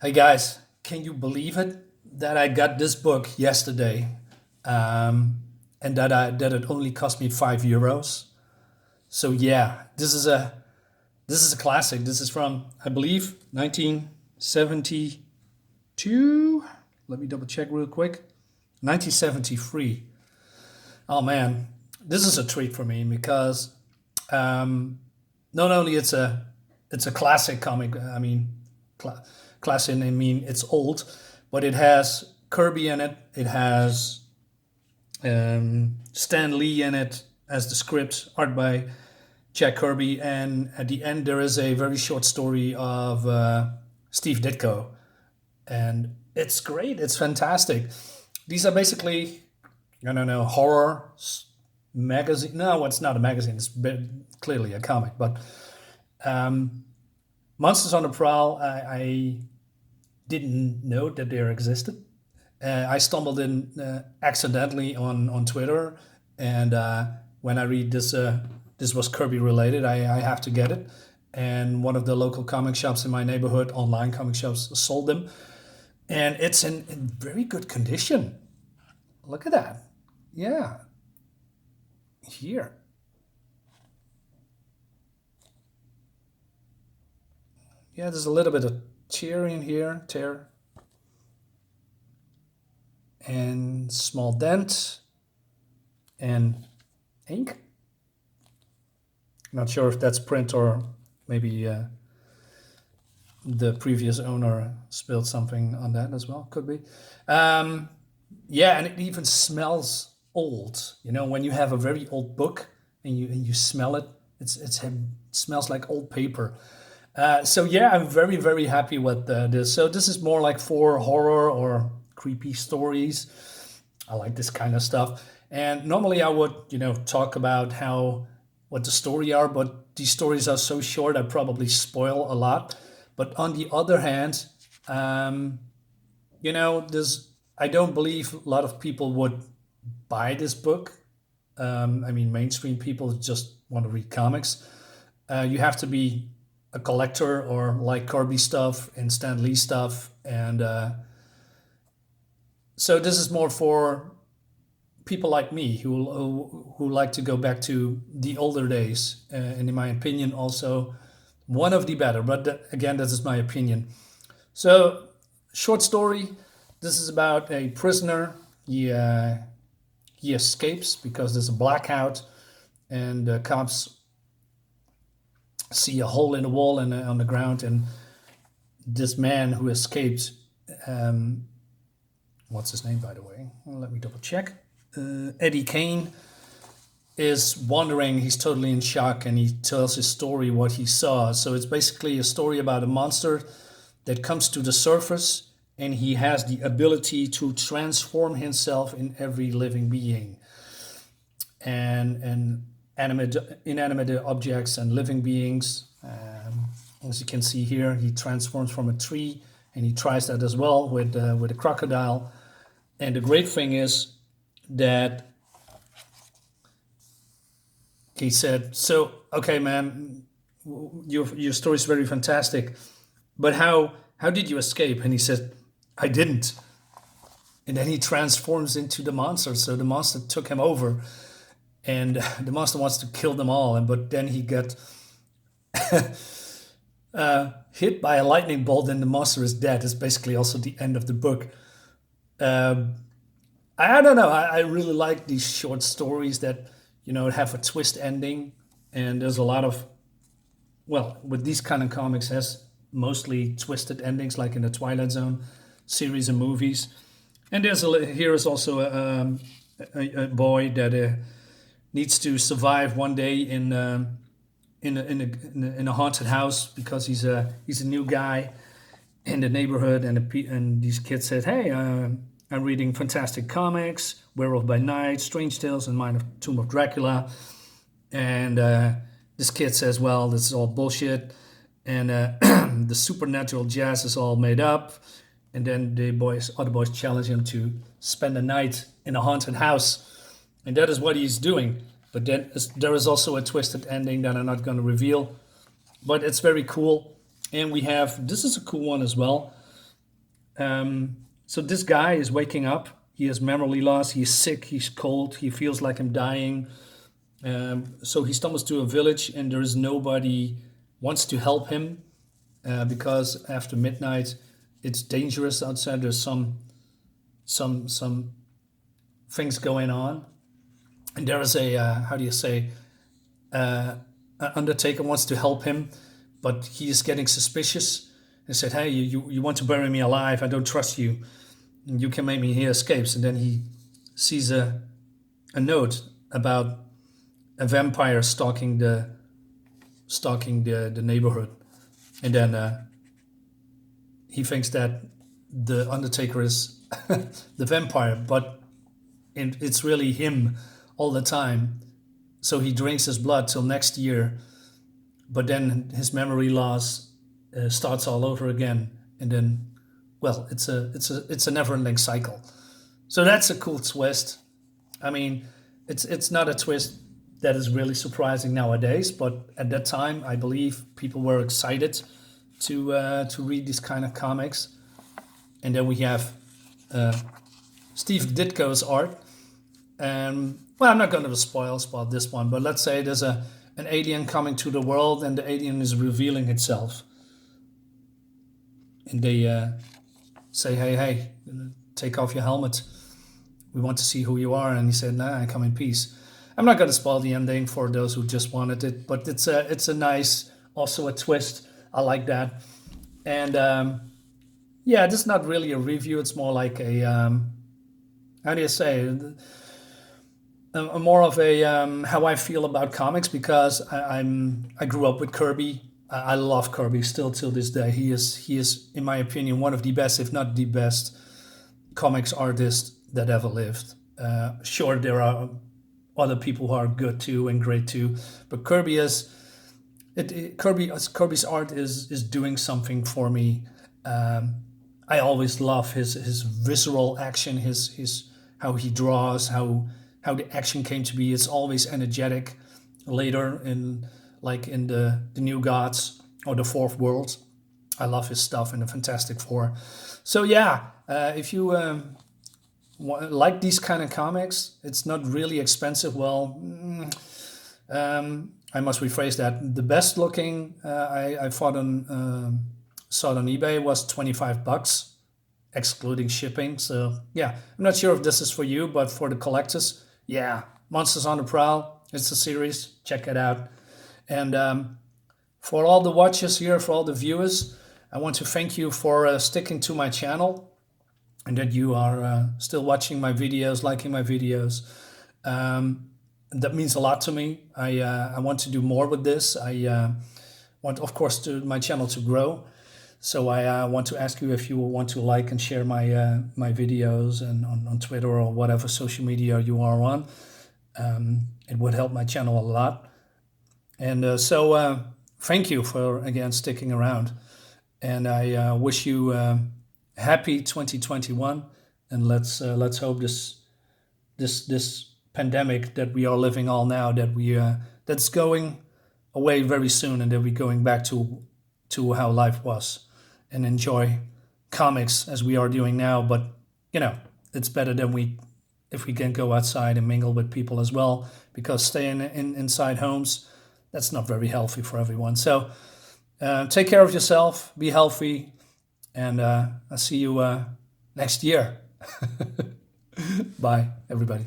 Hey guys, can you believe it that I got this book yesterday, and that it only cost me €5? So yeah, this is a classic. This is from, I believe, 1972. Let me double check real quick. 1973. Oh man, this is a treat for me because um, not only it's a classic comic. I mean, classic. I mean, it's old, but it has Kirby in it. It has Stan Lee in it as the script, art by Jack Kirby, and at the end there is a very short story of Steve Ditko, and it's great. It's fantastic. These are basically, I don't know, horror magazine. No, it's not a magazine. It's clearly a comic, but um, Monsters on the Prowl. I didn't know that they existed. I stumbled in accidentally on Twitter, and when I read this, this was Kirby related. I have to get it, and one of the local comic shops in my neighborhood, online comic shops, sold them, and it's in very good condition. Look at that. Yeah, here. Yeah, there's a little bit of tear in here, tear, and small dent, and ink. Not sure if that's print or maybe the previous owner spilled something on that as well. Could be. Um, yeah, and it even smells old. You know, when you have a very old book and you smell it, it smells like old paper. So yeah, I'm very very happy with this. So this is more like for horror or creepy stories. I like this kind of stuff. And normally I would, talk about how what the story are, but these stories are so short I probably spoil a lot. But on the other hand, um, this I don't believe a lot of people would buy this book. I mean, mainstream people just want to read comics. You have to be a collector or like Kirby stuff and Stan Lee stuff, and so this is more for people like me who like to go back to the older days, and in my opinion, also one of the better. But again, this is my opinion. So, short story. This is about a prisoner. He escapes because there's a blackout, and the cops see a hole in the wall and on the ground, and this man who escaped. Um, what's his name, by the way? Well, let me double check. Eddie Kane is wondering. He's totally in shock, and he tells his story what he saw. So it's basically a story about a monster that comes to the surface, and he has the ability to transform himself in every living being, and inanimate objects and living beings. As you can see here, he transforms from a tree, and he tries that as well with a crocodile. And the great thing is that he said, "So, okay, man, your story is very fantastic, but how did you escape?" And he said, "I didn't." And then he transforms into the monster. So the monster took him over, and the monster wants to kill them all. And but then he got hit by a lightning bolt, and the monster is dead. It's basically also the end of the book. Um, I don't know. I really like these short stories that have a twist ending, and there's a lot of, well, with these kind of comics has mostly twisted endings, like in the Twilight Zone series of movies. And here is also a boy that needs to survive one day in a haunted house because he's a new guy in the neighborhood, and these kids said, "Hey, I'm reading fantastic comics, Werewolf by Night, Strange Tales, and Mine of Tomb of Dracula." And this kid says, "Well, this is all bullshit, and the supernatural jazz is all made up." And then other boys challenge him to spend a night in a haunted house, and that is what he's doing. But then there is also a twisted ending that I'm not going to reveal, but it's very cool. And we have, this is a cool one as well. So this guy is waking up. He has memory loss. He's sick. He's cold. He feels like I'm dying. So he stumbles to a village, and there is nobody wants to help him because after midnight, it's dangerous outside. There's some things going on, and there is a how do you say, an undertaker wants to help him, but he is getting suspicious and said, "Hey, you want to bury me alive? I don't trust you. You can make me." He escapes, and then he sees a note about a vampire stalking the neighborhood, and then he thinks that the undertaker is the vampire, but it's really him all the time. So he drinks his blood till next year, but then his memory loss starts all over again, and then, well, it's a never-ending cycle. So that's a cool twist. I mean, it's not a twist that is really surprising nowadays, but at that time, I believe people were excited to read these kind of comics. And then we have Steve Ditko's art. Well, I'm not going to spoil this one, but let's say there's an alien coming to the world, and the alien is revealing itself. And they say, hey, take off your helmet. We want to see who you are. And he said, nah, I come in peace. I'm not going to spoil the ending for those who just wanted it, but it's a nice, also a twist. I like that. And yeah, this is not really a review. It's more like a, how do you say, more of a how I feel about comics, because I grew up with Kirby. I love Kirby still till this day. He is, in my opinion, one of the best, if not the best, comics artist that ever lived. Sure, there are other people who are good too and great too, but Kirby's art is doing something for me. I always love his visceral action, his how he draws, how the action came to be. It's always energetic. Later in the New Gods or the Fourth World, I love his stuff in the Fantastic Four. So yeah, if you like these kind of comics, it's not really expensive. Well, I must rephrase that. The best looking I saw it on eBay was $25, excluding shipping. So yeah, I'm not sure if this is for you, but for the collectors, yeah, Monsters on the Prowl. It's a series. Check it out. And for all the watchers here, for all the viewers, I want to thank you for sticking to my channel, and that you are still watching my videos, liking my videos. That means a lot to me. I want to do more with this. I want, of course, my channel to grow. So I want to ask you if you want to like and share my videos and on Twitter or whatever social media you are on. It would help my channel a lot. And so thank you for, again, sticking around. And I wish you happy 2021. And let's hope this pandemic that we are living all now, that's going away very soon, and that we're going back to how life was, and enjoy comics as we are doing now. But it's better than if we can go outside and mingle with people as well, because staying inside homes, that's not very healthy for everyone. So take care of yourself, be healthy, and I'll see you next year. Bye, everybody.